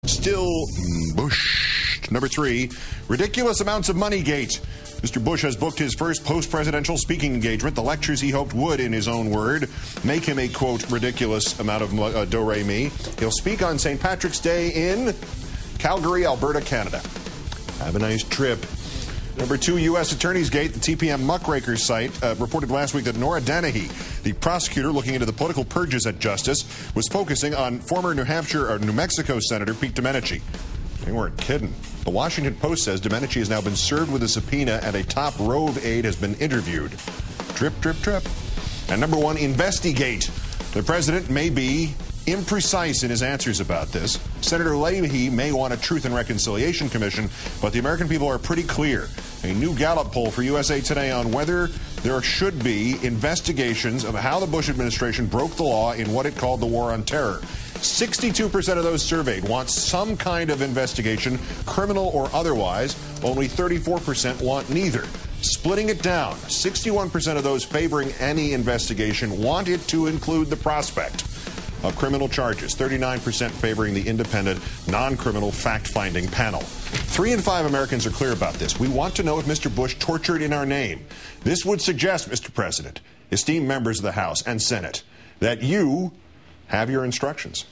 Still Bush. Number 3, ridiculous amounts of money gate. Mr. Bush has booked his first post-presidential speaking engagement. The lectures he hoped would, in his own word, make him a, quote, ridiculous amount of do-re-mi. He'll speak on St. Patrick's Day in Calgary, Alberta, Canada. Have a nice trip. Number 2, U.S. Attorney's Gate. The TPM Muckraker site reported last week that Nora Dennehy, the prosecutor looking into the political purges at Justice, was focusing on former New Mexico Senator Pete Domenici. They weren't kidding. The Washington Post says Domenici has now been served with a subpoena and a top Rove aide has been interviewed. Drip, drip, drip. And number 1, Investigate. The president may be imprecise in his answers about this. Senator Leahy may want a Truth and Reconciliation Commission, but the American people are pretty clear. A new Gallup poll for USA Today on whether there should be investigations of how the Bush administration broke the law in what it called the War on Terror. 62% of those surveyed want some kind of investigation, criminal or otherwise. Only 34% want neither. Splitting it down, 61% of those favoring any investigation want it to include the prospect of criminal charges, 39% favoring the independent, non-criminal fact-finding panel. 3 in 5 Americans are clear about this. We want to know if Mr. Bush tortured in our name. This would suggest, Mr. President, esteemed members of the House and Senate, that you have your instructions.